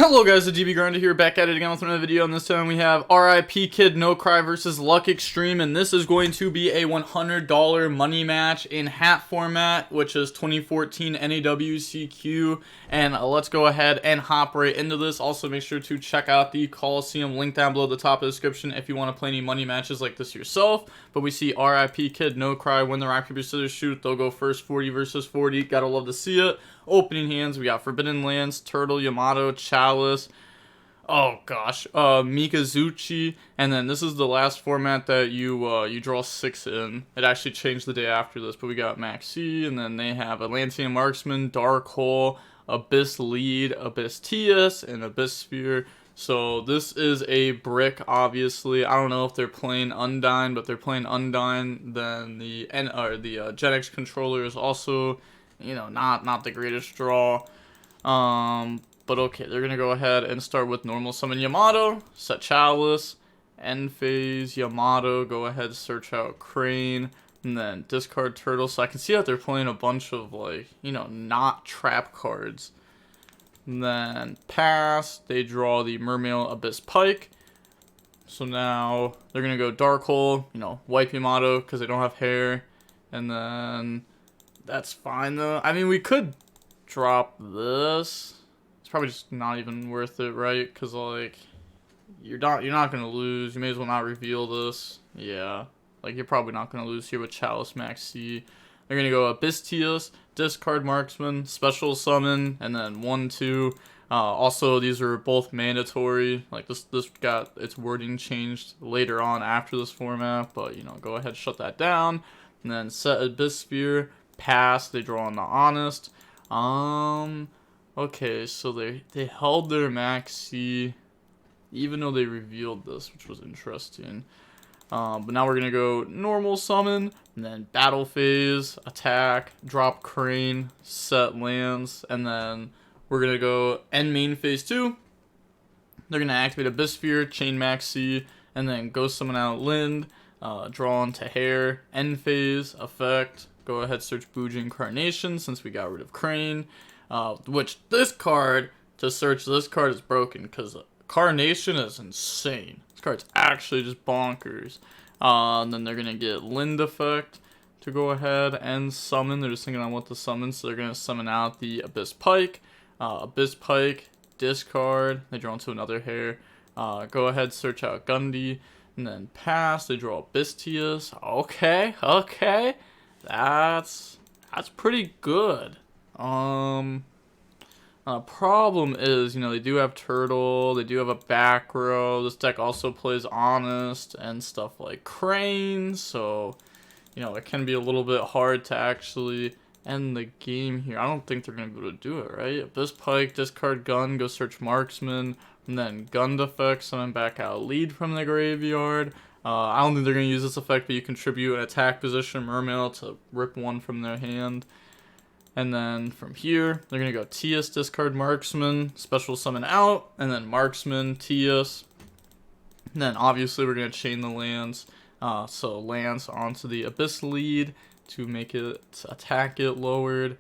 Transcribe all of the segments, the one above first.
Hello guys, the DB Grinder here, back at it again with another video, and this time we have RIP Kid No Cry versus Luck Extreme, and this is going to be a $100 money match in hat format, which is 2014 NAWCQ, and let's go ahead and hop right into this. Also, make sure to check out the Coliseum link down below the top of the description if you want to play any money matches like this yourself. But we see RIP Kid No Cry win the rock, paper, scissors, shoot. They'll go first, 40 versus 40. Gotta love to see it. Opening hands, we got Forbidden Lands, Turtle, Yamato, Chalice, oh gosh, Mikazuchi, and then this is the last format that you draw 6 in. It actually changed the day after this, but we got Max C, and then they have Atlantean Marksman, Dark Hole, Abyss Lead, Abyss TS, and Abyss Sphere. So this is a brick, obviously. I don't know if they're playing Undyne, but if they're playing Undyne, then the Gen X controller is also, you know, not the greatest draw. But okay, they're gonna go ahead and start with normal summon Yamato, set Chalice, end phase Yamato, go ahead, search out Crane, and then discard Turtle. So I can see that they're playing a bunch of, like, you know, not trap cards. And then pass, they draw the Mermail, Abyss Pike. So now they're gonna go Dark Hole, you know, wipe Yamato because they don't have hair, and then that's fine though. I mean, we could drop this. It's probably just not even worth it, right? Because, like, you're not gonna lose. You may as well not reveal this. Yeah, like, you're probably not gonna lose here with Chalice Max C. They're gonna go Abyss Tias, discard Marksman, special summon, and then 1/2. Also, these are both mandatory. Like, this got its wording changed later on after this format, but, you know, go ahead, shut that down, and then set Abyss Sphere. Pass, they draw on the Honest. Okay, so they held their Max C, even though they revealed this, which was interesting. But now we're gonna go normal summon, and then battle phase, attack, drop Crane, set lands, and then we're gonna go end main phase 2. They're gonna activate Abyss Sphere, chain Max C, and then go summon out Lind, draw onto Hair, end phase, effect. Go ahead, search Bujin Carnation since we got rid of Crane. Which this card, to search this card is broken because Carnation is insane. This card's actually just bonkers. And then they're going to get Lind effect to go ahead and summon. They're just thinking on what to summon, so they're going to summon out the Abyss Pike. Abyss Pike, discard. They draw into another hair. Go ahead, search out Gundy. And then pass. They draw Abyss Tias. Okay. That's pretty good. Problem is, you know, they do have Turtle, they do have a back row. This deck also plays Honest and stuff like Crane, so, you know, it can be a little bit hard to actually end the game here. I don't think they're going to be able to do it, right? Abyss Pike, discard Gun, go search Marksman, and then Gun effect, summon back out Lead from the graveyard. I don't think they're going to use this effect, but you contribute an attack position, Mermail, to rip one from their hand. And then from here, they're going to go Tias, discard Marksman, special summon out, and then Marksman, Tias. And then obviously we're going to chain the lands. So lands onto the Abyss Lead to make it attack it lowered.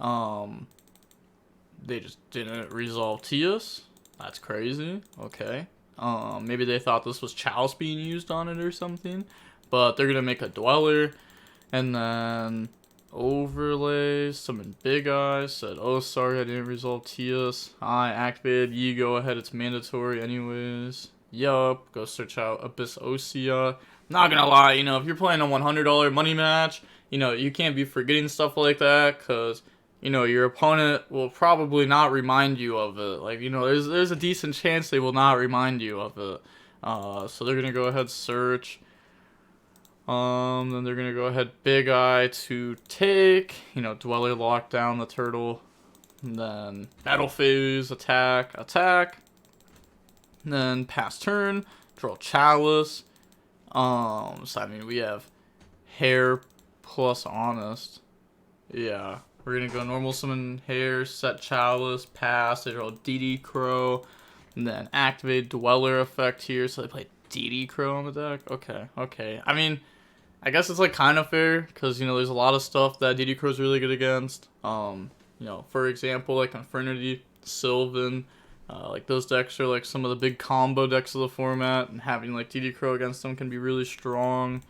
They just didn't resolve Tias. That's crazy. Okay. Maybe they thought this was Chalice being used on it or something. But they're going to make a Dweller. And then overlay, summon Big Eye, said, oh, sorry, I didn't resolve Tias. I activated YuGiOh ahead, it's mandatory anyways. Yup, go search out Abyss Osea. Not gonna lie, you know, if you're playing a $100 money match, you know, you can't be forgetting stuff like that, because, you know, your opponent will probably not remind you of it. Like, you know, there's a decent chance they will not remind you of it. So they're gonna go ahead, search. Then they're gonna go ahead, Big Eye to take, you know, Dweller, lock down the Turtle, and then battle phase, attack, and then pass turn, draw Chalice. So I mean, we have Hair plus Honest. Yeah, we're gonna go normal summon Hair, set Chalice, pass, they draw DD Crow, and then activate Dweller effect here, so they play DD Crow on the deck. Okay. I mean, I guess it's, like, kind of fair, because, you know, there's a lot of stuff that DD Crow's really good against. You know, for example, like Infernity, Sylvan, Like those decks are like some of the big combo decks of the format, and having like DD Crow against them can be really strong.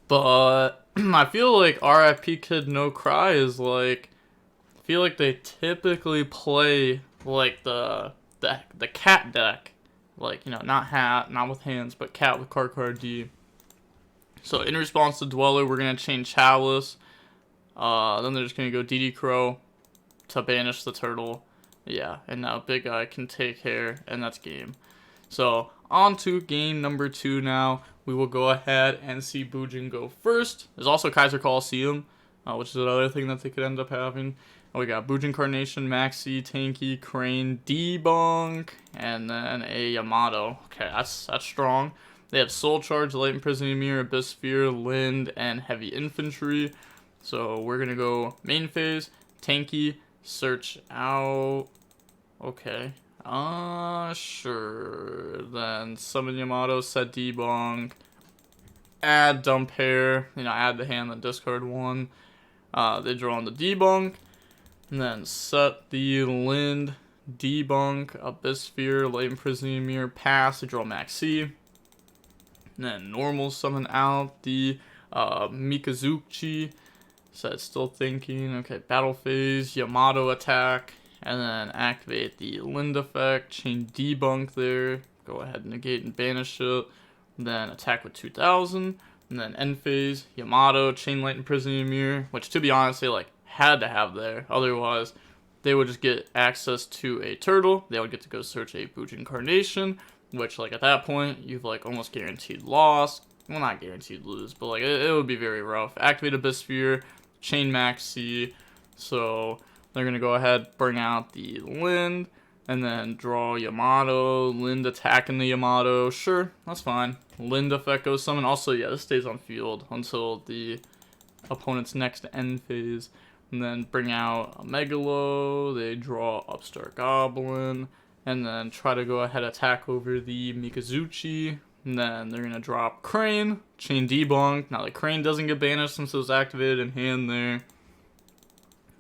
But I feel like RIP Kid No Cry is like, I feel like they typically play like the cat deck, like, you know, not hat, not with hands, but cat with card D. So in response to Dweller, we're gonna chain Chalice. Then they're just gonna go DD Crow to banish the turtle. Yeah, and now Big Eye can take care, and that's game. So on to game number 2 now. We will go ahead and see Bujin go first. There's also Kaiser Coliseum, which is another thing that they could end up having. And we got Bujin Carnation, Maxi, Tanky, Crane, Debunk, and then a Yamato. Okay, that's strong. They have Soul Charge, Light Imprisoning Mirror, Abyss Sphere, Lind, and Heavy Infantry. So we're going to go main phase, Tanky, search out. Okay. Sure. Then summon Yamato, set Debunk, add Dump Hair, you know, add the hand, then discard one. They draw on the Debunk, and then set the Lind, Debunk, Abyss Sphere, Light Imprisoning Mirror, pass, they draw Maxi. And then normal summon out the Mikazuchi. So it's still thinking. Okay, battle phase, Yamato attack, and then activate the Lind effect, chain Debunk there, go ahead and negate and banish it, then attack with 2000, and then end phase, Yamato, chain Light Imprisoning Mirror, which to be honest, they like had to have there, otherwise they would just get access to a turtle, they would get to go search a Bujin Carnation, which like at that point, you've like almost guaranteed loss, well not guaranteed lose, but like it would be very rough. Activate Abyss Sphere, chain Maxi, so they're going to go ahead, bring out the Lind, and then draw Yamato, Lind attacking the Yamato, sure, that's fine. Lind effect goes summon, also yeah, this stays on field until the opponent's next end phase, and then bring out a Megalo, they draw Upstart Goblin, and then try to go ahead attack over the Mikazuchi, and then they're going to drop Crane, chain Debunk. Now the Crane doesn't get banished since it was activated in hand there.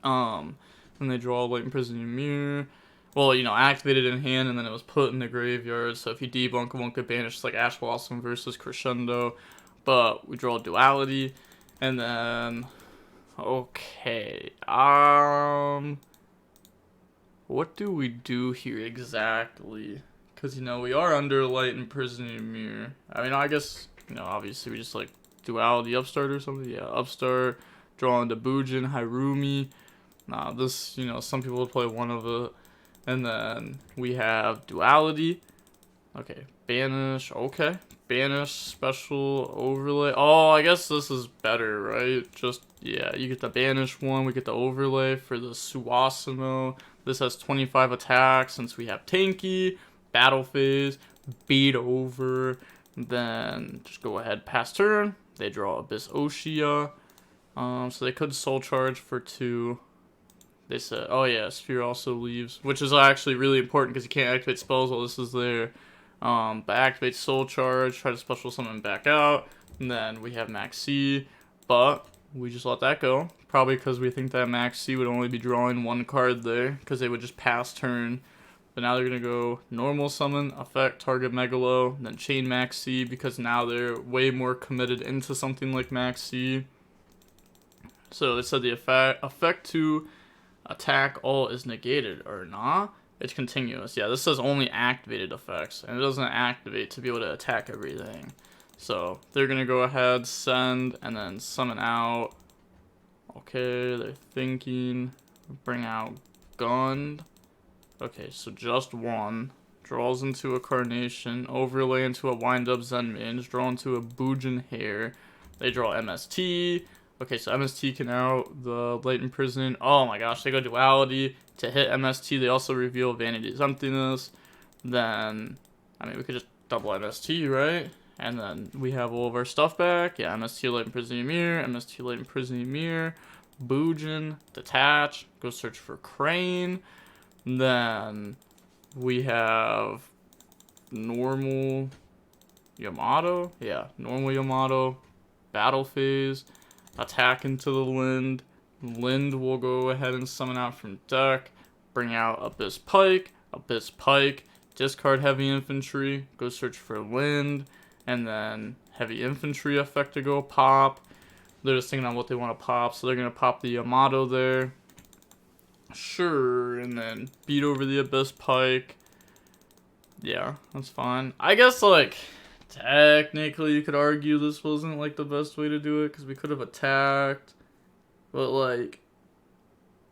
And they draw Light Imprisoning Mirror. Well, you know, activated in hand and then it was put in the graveyard. So if you debunk, it won't get banished. It's like Ash Blossom versus Crescendo. But we draw Duality. And then, okay. What do we do here exactly? Because, you know, we are under Light Imprisoning Mirror. I mean, I guess, you know, obviously we just, like, Duality Upstart or something. Yeah, Upstart, draw into Bujin, Hirumi. Nah, this, you know, some people would play one of it. And then we have Duality. Okay, Banish. Okay, Banish, Special Overlay. Oh, I guess this is better, right? Just, yeah, you get the Banish one. We get the Overlay for the Suwasuno. This has 25 attacks since we have Tanky. Battle phase, beat over, then just go ahead, pass turn. They draw Abyss Oshia. So they could Soul Charge for 2. They said, oh yeah, Sphere also leaves, which is actually really important because you can't activate spells while this is there. But activate Soul Charge, try to special summon back out, and then we have Maxi, but we just let that go. Probably because we think that Maxi would only be drawing 1 card there, because they would just pass turn. But now they're going to go normal summon, effect, target Megalo, then chain Maxi, because now they're way more committed into something like Maxi. So they said the effect to attack all is negated, or not. It's continuous. Yeah, this says only activated effects, and it doesn't activate to be able to attack everything. So they're going to go ahead, send, and then summon out. Okay, they're thinking, bring out Gund. Okay, so just 1. Draws into a Carnation, overlay into a wind-up Zenmage, draw into a Bujin Hair. They draw MST. Okay, so MST can out the Light Imprison. Oh my gosh, they go Duality to hit MST. They also reveal Vanity's Emptiness. Then, I mean, we could just double MST, right? And then we have all of our stuff back. Yeah, MST Light Imprisoning Mirror, MST Light Imprisoning Mirror, Bujin, detach, go search for Crane. Then we have normal Yamato. Yeah, normal Yamato. Battle phase. Attack into the Lind. Lind will go ahead and summon out from deck. Bring out Abyss Pike. Abyss Pike, discard Heavy Infantry, go search for Wind, and then Heavy Infantry effect to go pop. They're just thinking on what they want to pop, so they're going to pop the Yamato there. Sure, and then beat over the Abyss Pike. Yeah, that's fine. I guess, like, technically you could argue this wasn't, like, the best way to do it, because we could have attacked. But, like,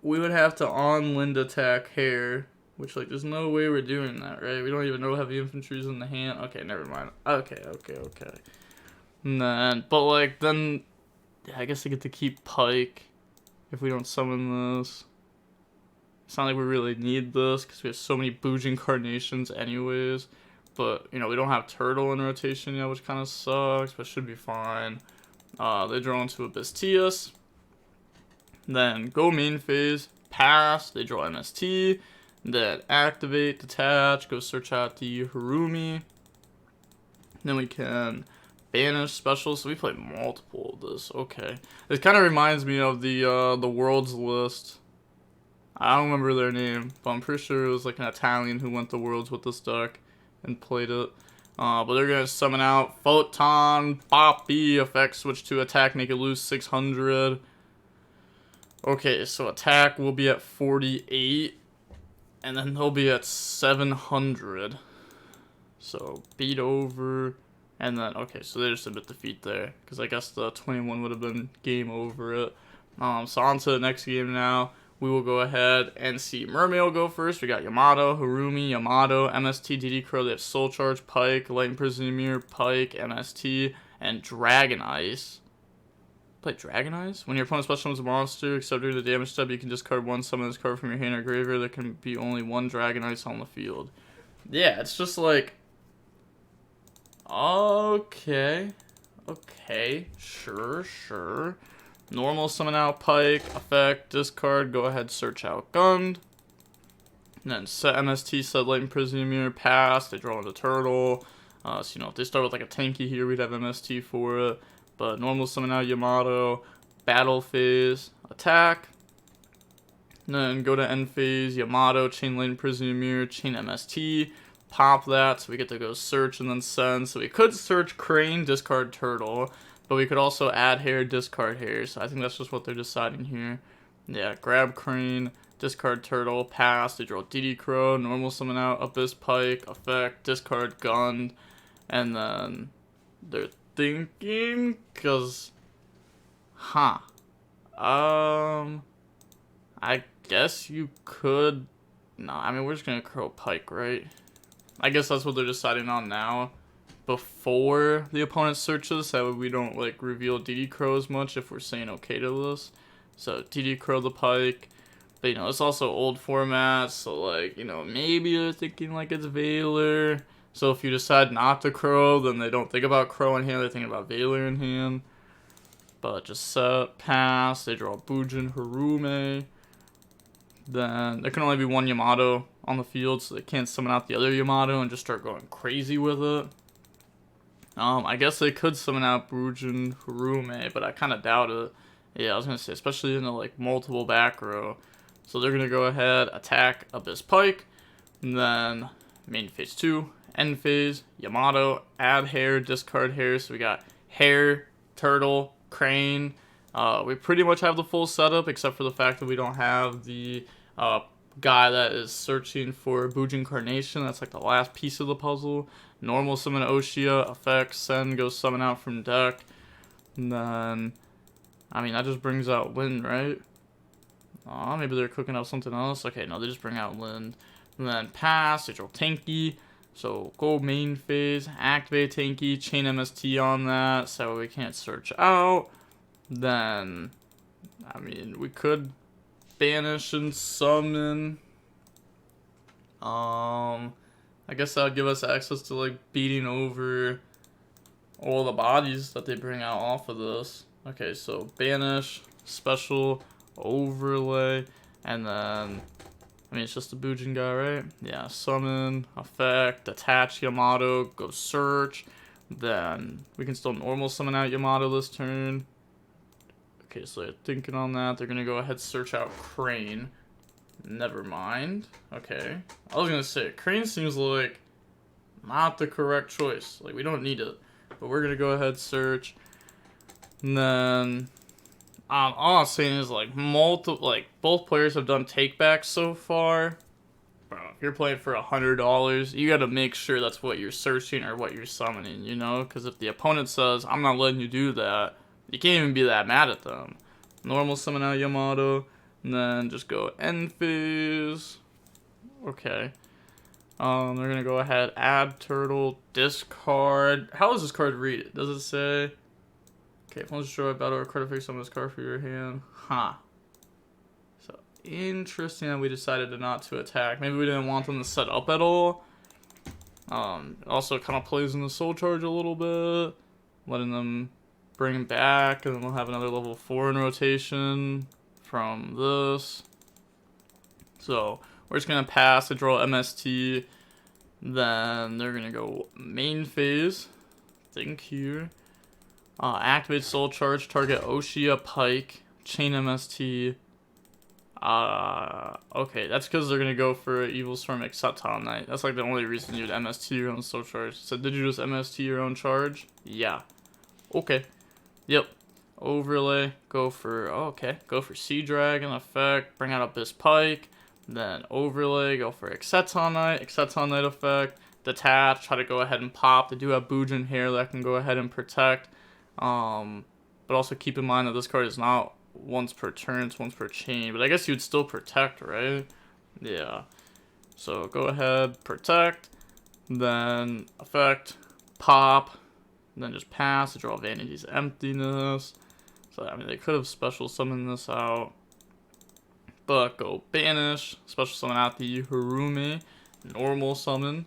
we would have to on-Lind attack Hair, which, like, there's no way we're doing that, right? We don't even know Heavy Infantry's in the hand. Okay, never mind. Okay. And then, but, like, then, yeah, I guess I get to keep Pike if we don't summon this. It's not like we really need this, because we have so many Bujin Carnations anyways. But, you know, we don't have Turtle in rotation yet, which kind of sucks, but should be fine. They draw into Abyss. Then go main phase, pass, they draw MST. Then activate, detach, go search out the Harumi. Then we can banish special, so we play multiple of this. Okay. This kind of reminds me of the Worlds list. I don't remember their name, but I'm pretty sure it was like an Italian who went to Worlds with this deck and played it. But they're going to summon out Photon, Poppy, effect switch to attack, make it lose 600. Okay, so attack will be at 48, and then they'll be at 700. So beat over, and then, okay, so they just a bit defeat there, because I guess the 21 would have been game over it. So on to the next game now. We will go ahead and see Mermail go first. We got Yamato, Harumi, Yamato, MST, DD Crow. They have Soul Charge, Pike, Light Imprisoned Mirror, Pike, MST, and Dragon Ice. Play Dragon Ice? When your opponent special summons a monster, except during the damage step, you can discard one summon this card from your hand or graveyard. There can be only one Dragon Ice on the field. Yeah, it's just like... Okay, sure. Normal summon out Pike, effect, discard, go ahead, search out Gund. And then set MST, set Light Imprisoned Mirror, pass, they draw into Turtle. So, you know, if they start with like a tanky here, we'd have MST for it. But normal summon out Yamato, battle phase, attack. And then go to end phase, Yamato, chain Light Imprisoned Mirror, chain MST. Pop that, so we get to go search and then send. So we could search Crane, discard Turtle. But we could also add Hair, discard Hair. So I think that's just what they're deciding here. Yeah, grab Crane, discard Turtle, pass, they draw DD Crow, normal summon out, Abyss Pike, effect, discard Gund. And then they're thinking, because, I guess you could, no, I mean, we're just going to Crow Pike, right? I guess that's what they're deciding on now. Before the opponent searches, that way we don't like reveal DD Crow as much if we're saying okay to this. So DD Crow the Pike, but you know it's also old format, so like you know maybe you're thinking like it's Veiler. So if you decide not to Crow, then they don't think about Crow in hand, they're thinking about Veiler in hand. But just set, pass, they draw Bujin, Harume. Then there can only be one Yamato on the field, so they can't summon out the other Yamato and just start going crazy with it. I guess they could summon out Bujin, Harume, but I kind of doubt it. Yeah, I was going to say, especially in the, like, multiple back row. So they're going to go ahead, attack Abyss Pike, and then main phase 2, end phase, Yamato, add Hair, discard Hair. So we got Hair, Turtle, Crane. We pretty much have the full setup, except for the fact that we don't have the guy that is searching for Bujin Carnation. That's like the last piece of the puzzle. Normal summon Oshia, effect, send, go summon out from deck. And then, I mean, that just brings out Lind, right? Maybe they're cooking up something else. Okay, no, they just bring out Lind. And then pass, they draw Tanky. So go main phase, activate Tanky, chain MST on that, so we can't search out. Then, I mean, we could banish and summon. I guess that would give us access to like beating over all the bodies that they bring out off of this. Okay, so banish, special, overlay, and then, I mean, it's just a Bujin guy, right? Yeah, summon, effect, attach Yamato, go search. Then we can still normal summon out Yamato this turn. Okay, so they're thinking on that. They're going to go ahead and search out Crane. Never mind. Okay. I was gonna say, Crane seems like not the correct choice. Like, we don't need it. But we're gonna go ahead, search. And then, all I'm saying is, like, both players have done takebacks so far. Bro, if you're playing for $100, you gotta make sure that's what you're searching or what you're summoning, you know? Because if the opponent says, I'm not letting you do that, you can't even be that mad at them. Normal summon out Yamato, and then just go end phase. Okay. They're gonna go ahead, add turtle, discard. How does this card read? Does it say, okay, if one destroy a battle or card effect, summon this card for your hand? Huh. So interesting that we decided not to attack. Maybe we didn't want them to set up at all. Also kind of plays in the soul charge a little bit, letting them bring him back, and then we'll have another level 4 in rotation from this. So we're just gonna pass to draw MST. Then they're gonna go main phase. Think here. Activate soul charge, target Oshia Pike, chain MST. Okay, that's because they're gonna go for Evil Storm H.A.T Knight. That's like the only reason you'd MST your own soul charge. So did you just MST your own charge? Yeah. Okay. Yep. Overlay. Go for go for Sea Dragon effect. Bring out Abyss Pike. Then overlay. Go for H.A.T Knight. H.A.T Knight effect. Detach. Try to go ahead and pop. They do have Bujin here that can go ahead and protect. But also keep in mind that this card is not once per turn, it's once per chain. But I guess you'd still protect, right? Yeah. So go ahead, protect, then effect, pop, and then just pass to draw Vanity's Emptiness. So I mean they could have special summoned this out. But go banish, special summon out the Harume, normal summon,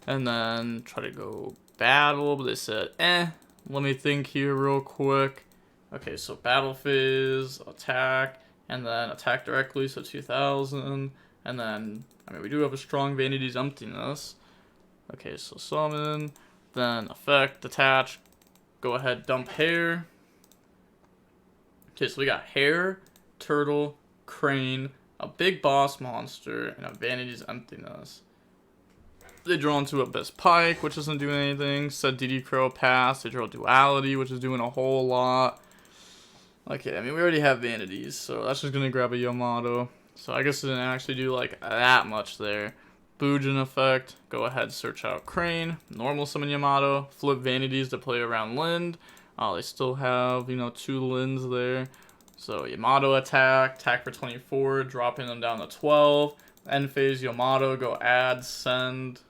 and then try to go battle, but they said, let me think here real quick. Okay, so battle phase, attack, and then attack directly, so 2000. And then, I mean, we do have a strong Vanity's Emptiness. Okay, so summon, then effect, detach, go ahead, dump hair. Okay, so we got hair, turtle, crane, a big boss monster, and a Vanity's Emptiness. They draw into Abyss Pike, which isn't doing anything. Said DD Crow pass. They draw Duality, which is doing a whole lot. Okay, I mean, we already have Vanities, so that's just going to grab a Yamato. So I guess it didn't actually do, like, that much there. Bujin effect. Go ahead, search out Crane. Normal summon Yamato. Flip Vanities to play around Lind. They still have, you know, 2 Linds there. So Yamato attack for 24, dropping them down to 12. End phase Yamato, go add, send.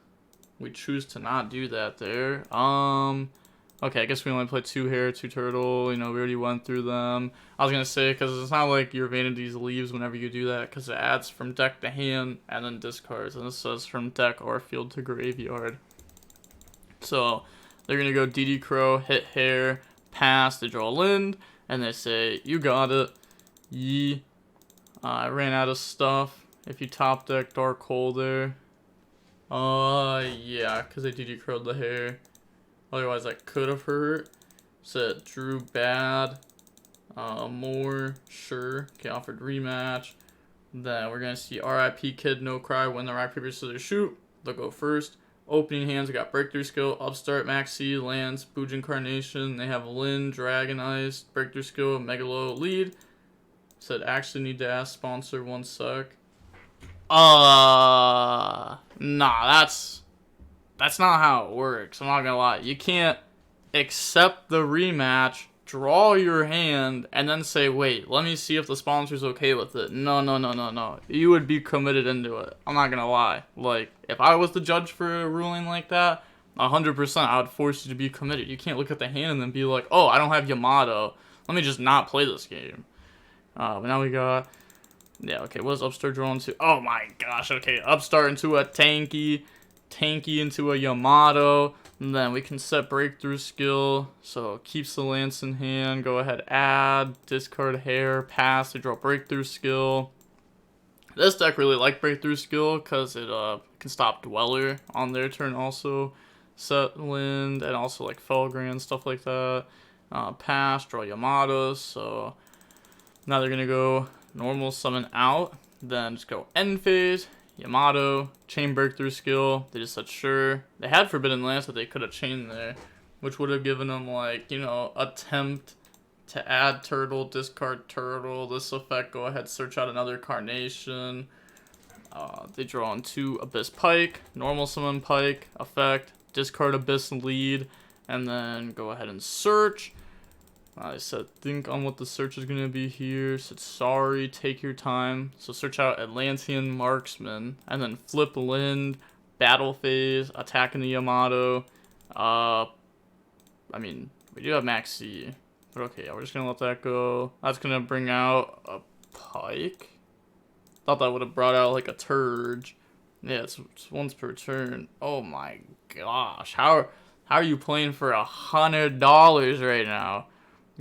We choose to not do that there. Okay, I guess we only play 2 hair, 2 turtle. You know, we already went through them. I was gonna say, because it's not like your Vanities leaves whenever you do that, because it adds from deck to hand and then discards. And this says from deck or field to graveyard. So they're gonna go DD Crow, hit hair, pass, they draw Lind, and they say, you got it. Yee. I ran out of stuff. If you top deck Dark Hole there. Yeah, because they DD Crow'd the hair. Otherwise, that could have hurt. Said drew bad. More, sure. Okay, offered rematch. Then we're going to see RIP Kid No Cry win the rock, paper, scissors, shoot. They'll go first. Opening hands, we got Breakthrough Skill, Upstart, Maxi, Lance, Bujin Carnation. They have Lin, Dragon Ice, Breakthrough Skill, Megalo, Lead. Said actually need to ask sponsor 1 sec. Nah, that's not how it works. I'm not gonna lie. You can't accept the rematch, draw your hand, and then say, wait, let me see if the sponsor's okay with it. No. You would be committed into it. I'm not gonna lie. Like, if I was the judge for a ruling like that, 100% I would force you to be committed. You can't look at the hand and then be like, oh, I don't have Yamato. Let me just not play this game. But now we got... Yeah, okay, what is Upstart drawn to? Oh my gosh, okay, Upstart into a Tanky into a Yamato, and then we can set Breakthrough Skill, so keeps the Lance in hand, go ahead, add, discard hair, pass to draw Breakthrough Skill. This deck really like Breakthrough Skill, because it can stop Dweller on their turn also, set Lind, and also like Felgrand, stuff like that. Pass, draw Yamatos, so now they're going to go... Normal summon out, Then just go end phase, Yamato, chain breakthrough skill. They just said sure. They had Forbidden Lance that they could have chained there, which would have given them, like, you know, attempt to add turtle, discard turtle. This effect, go ahead, search out another carnation. They draw on 2 Abyss Pike, normal summon Pike, effect, discard Abyss lead, and then go ahead and search. I said think on what the search is going to be here. Said sorry, take your time. So search out Atlantean Marksman, and then flip Lind, battle phase, attacking the Yamato. I mean, we do have Max C, but okay, yeah, we're just going to let that go. That's going to bring out a Pike. Thought that would have brought out like a Turge. Yeah, it's once per turn. Oh my gosh, how are you playing for $100 right now?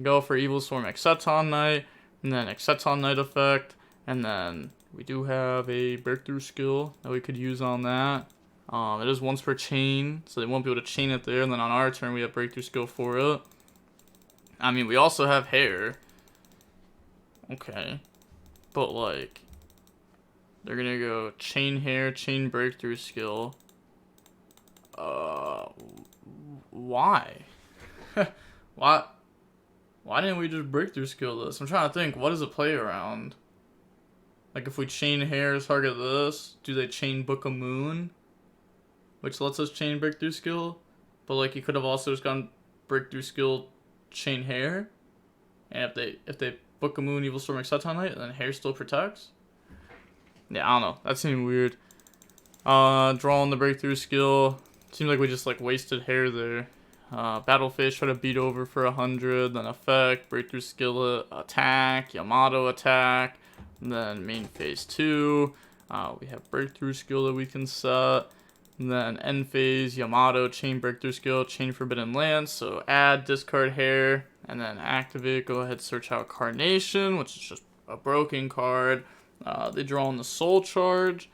Go for Evil Storm Exceton Knight, and then Exceton Knight effect, and then we do have a breakthrough skill that we could use on that. It is once per chain, so they won't be able to chain it there, and then on our turn we have breakthrough skill for it. I mean, we also have hair. Okay. But like, they're gonna go chain hair, chain breakthrough skill. Why? What? Why didn't we just breakthrough skill this? I'm trying to think, what does it play around? Like, if we chain hair, target this, do they chain Book of Moon? Which lets us chain breakthrough skill? But, like, you could have also just gone breakthrough skill, chain hair? And if they Book of Moon, Evil Storm, Exceton Knight, then hair still protects? Yeah, I don't know. That seemed weird. Drawing the breakthrough skill. Seems like we just, like, wasted hair there. Battle phase, try to beat over for 100, then effect, breakthrough skill, attack, Yamato attack, and then main phase 2, we have breakthrough skill that we can set, and then end phase, Yamato, chain breakthrough skill, chain forbidden lance, so add, discard hair, and then activate, go ahead, search out Carnation, which is just a broken card. They draw on the soul charge,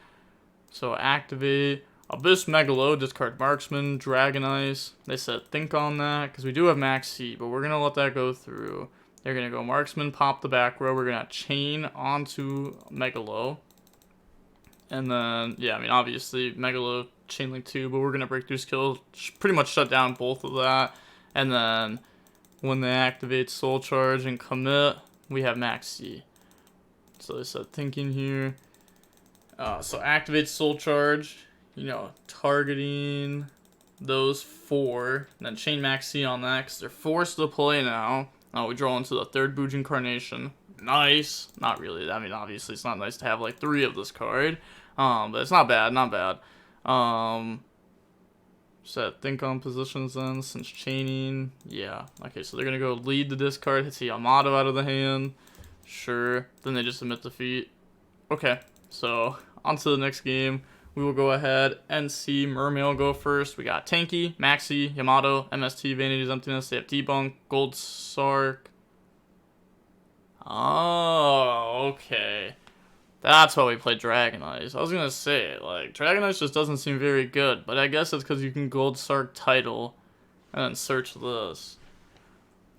so activate, Abyss Megalo, discard Marksman, Dragon Ice. They said think on that, because we do have Max C, but we're going to let that go through. They're going to go Marksman, pop the back row. We're going to chain onto Megalo. And then, yeah, I mean, obviously, Megalo, chain link 2, but we're going to break through skill, pretty much shut down both of that. And then, when they activate Soul Charge and commit, we have Max C. So they said thinking here. So activate Soul Charge. You know, targeting those 4, and then chain Max C on that, because they're forced to play now. We draw into the 3rd Bujin Carnation. Nice. Not really. I mean, obviously, it's not nice to have, like, 3 of this card. But it's not bad, not bad. Set think on positions then, since chaining. Yeah. Okay, so they're going to go lead the discard, hits the Yamato out of the hand. Sure. Then they just submit defeat. Okay, so on to the next game. We will go ahead and see Mermail go first. We got Tanky, Maxi, Yamato, MST, Vanity's Emptiness. They have Debunk, Gold Sark. Oh, okay. That's why we play Dragon Ice. I was going to say, like, Dragon Ice just doesn't seem very good. But I guess it's because you can Gold Sark title and then search this.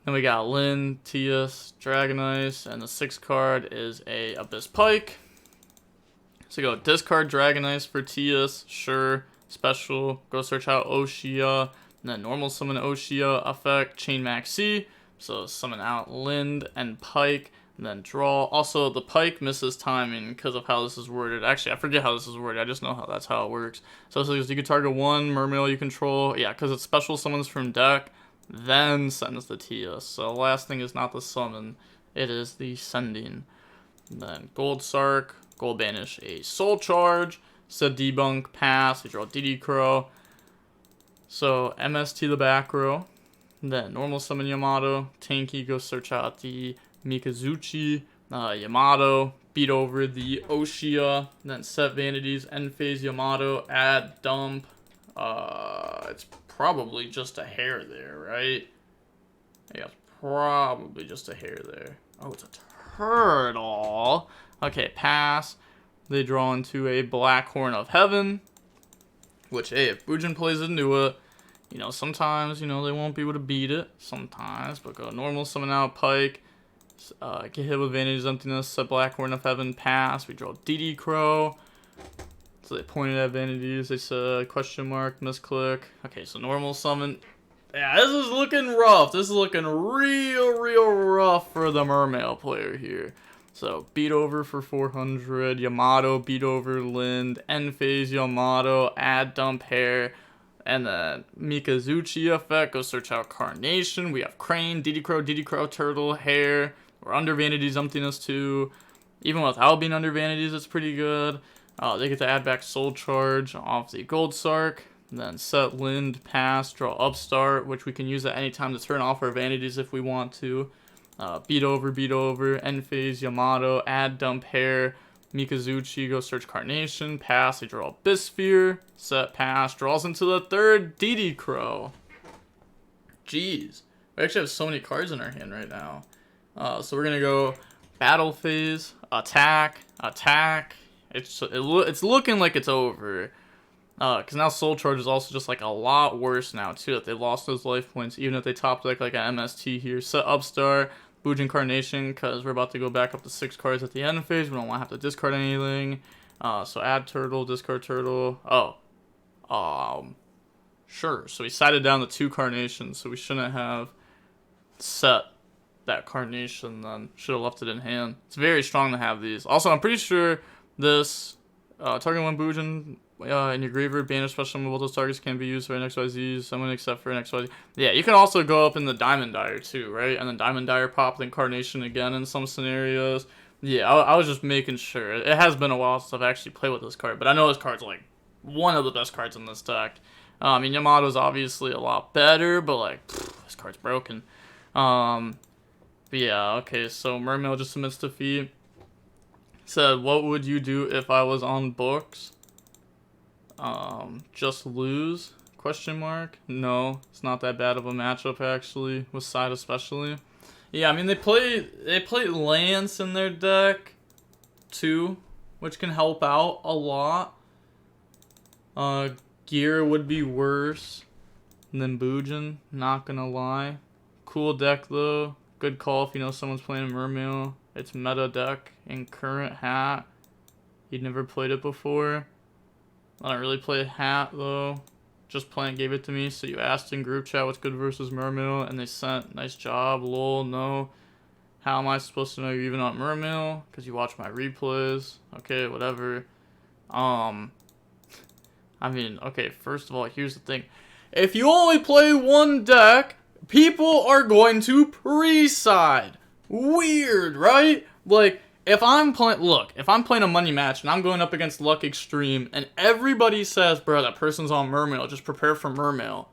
Then we got Lin, Tias, Dragon Ice, and the 6th card is a Abyss Pike. So go discard Dragon Ice for Tias, sure, special, go search out Oshia, and then normal summon Oshia, effect, chain Max C, so summon out Lind and Pike, and then draw. Also, the Pike misses timing because of how this is worded. Actually, I forget how this is worded, I just know how that's how it works. So it says you can target 1 Mermail you control, yeah, because it's special summons from deck, then sends the Tias. So the last thing is not the summon, it is the sending. And then Gold Sark. Gold Banish a Soul Charge, said Debunk, pass, we draw DD Crow. So MST the back row, then normal summon Yamato, Tanky, go search out the Mikazuchi, Yamato, beat over the Oshia, then set Vanities, end phase Yamato, add dump. It's probably just a hair there, right? Yeah, it's probably just a hair there. Oh, it's a turtle. Okay, pass. They draw into a Black Horn of Heaven. Which, hey, if Bujin plays into it, sometimes, they won't be able to beat it. Sometimes. But go normal summon out Pike. Get hit with Vanity's Emptiness, set Black Horn of Heaven, pass. We draw DD Crow. So they pointed at Vanities. They said question mark, misclick. Okay, so normal summon. Yeah, this is looking rough. This is looking real rough for the Mermail player here. So, beat over for 400, Yamato, beat over Lind, end phase Yamato, add dump hair, and then Mikazuchi effect, go search out Carnation. We have Crane, DD Crow, Turtle, hair. We're under Vanity's Emptiness too. Even without being under Vanities, it's pretty good. They get to add back Soul Charge off the Gold Sark. Then set Lind, pass, draw Upstart, which we can use at any time to turn off our Vanities if we want to. Beat over, end phase, Yamato, add dump hair, Mikazuchi, go search Carnation, pass, they draw Bisphere, set, pass, draws into the third DD Crow. Jeez, we actually have so many cards in our hand right now. So we're gonna go battle phase, attack. It's looking like it's over. Because now Soul Charge is also just like a lot worse now too, that they lost those life points, even if they top deck like an MST here. Set Upstart, Bujin Carnation, because we're about to go back up to 6 cards at the end phase. We don't want to have to discard anything. So add Turtle, discard Turtle. Sure. So we sided down the 2 Carnations, so we shouldn't have set that Carnation then. Should have left it in hand. It's very strong to have these. Also, I'm pretty sure this target 1 Bujin in your graveyard, banish special move. Those targets can be used for an XYZ, someone except for an XYZ. Yeah, you can also go up in the Diamond Dire too, right? And then Diamond Dire pop, then Carnation again in some scenarios. Yeah, I was just making sure. It has been a while since I've actually played with this card, but I know this card's like one of the best cards in this deck. I mean, Yamato's obviously a lot better, but like, this card's broken. But yeah, okay, so Mermail just submits defeat. Said, what would you do if I was on books? Just lose? Question mark? No, it's not that bad of a matchup actually, with side especially. Yeah, I mean they play Lance in their deck too, which can help out a lot. Gear would be worse than Bujin, not gonna lie. Cool deck though. Good call if you know someone's playing Mermail. It's meta deck in current H.A.T. You'd never played it before. I don't really play H.A.T though. Just gave it to me, so you asked in group chat what's good versus Mermail, and they sent, nice job, lol, no. How am I supposed to know you're even on Mermail? Because you watch my replays. Okay, whatever. I mean, okay, first of all, here's the thing. If you only play one deck, people are going to pre-side. Weird, right? Like, if I'm playing a money match and I'm going up against Luck Extreme and everybody says, bro, that person's on Mermail, just prepare for Mermail.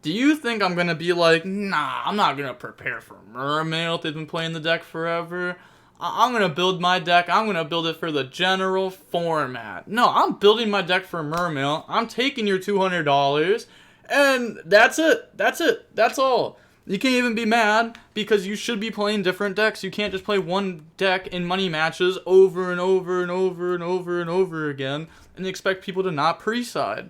Do you think I'm going to be like, nah, I'm not going to prepare for Mermail if they've been playing the deck forever? I'm going to build my deck. I'm going to build it for the general format. No, I'm building my deck for Mermail. I'm taking your $200 and that's it. That's all. You can't even be mad because you should be playing different decks. You can't just play one deck in money matches over and over again and expect people to not pre-side.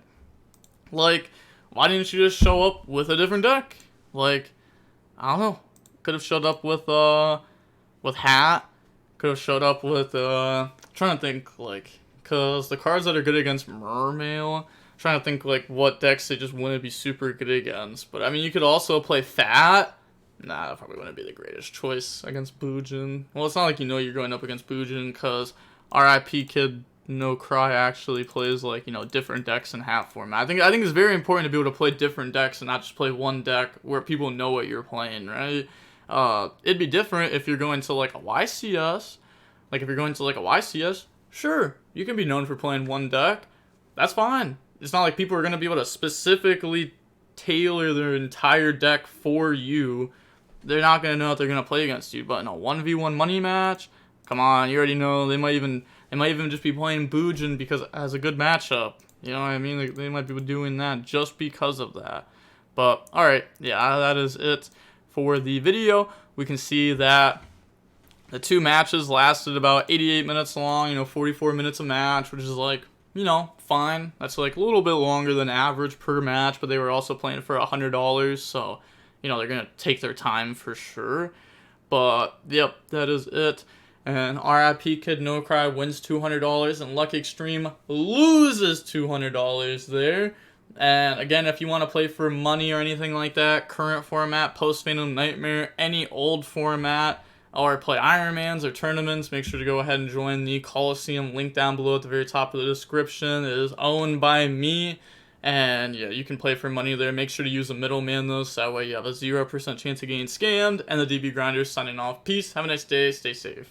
Like, why didn't you just show up with a different deck? Like, I don't know. Could have showed up with H.A.T. Could have showed up with trying to think, like, because the cards that are good against Mermail, trying to think like what decks they just wouldn't be super good against. But I mean, you could also play Fat. Nah, that probably wouldn't be the greatest choice against Bujin. Well, it's not like you know you're going up against Bujin because RIP Kid No Cry actually plays like, you know, different decks in H.A.T format. I think it's very important to be able to play different decks and not just play one deck where people know what you're playing, right? It'd be different if you're going to like a YCS. Like if you're going to like a YCS, sure, you can be known for playing one deck. That's fine. It's not like people are going to be able to specifically tailor their entire deck for you. They're not going to know what they're going to play against you. But in a 1v1 money match, come on, you already know. They might even just be playing Bujin because it has a good matchup. You know what I mean? They might be doing that just because of that. But, alright, yeah, that is it for the video. We can see that the 2 matches lasted about 88 minutes long, you know, 44 minutes a match, which is like, you know, fine. That's like a little bit longer than average per match, but they were also playing for $100, so, you know, they're going to take their time for sure. But yep, that is it. And RIP Kid No Cry wins $200 and Luck Extreme loses $200 there. And again, if you want to play for money or anything like that, current format, Post Phantom Nightmare, any old format, or play Ironmans or tournaments, make sure to go ahead and join the Coliseum. Link down below at the very top of the description. It is owned by me. And yeah, you can play for money there. Make sure to use a middleman though, so that way you have a 0% chance of getting scammed. And the DB Grinders signing off. Peace. Have a nice day. Stay safe.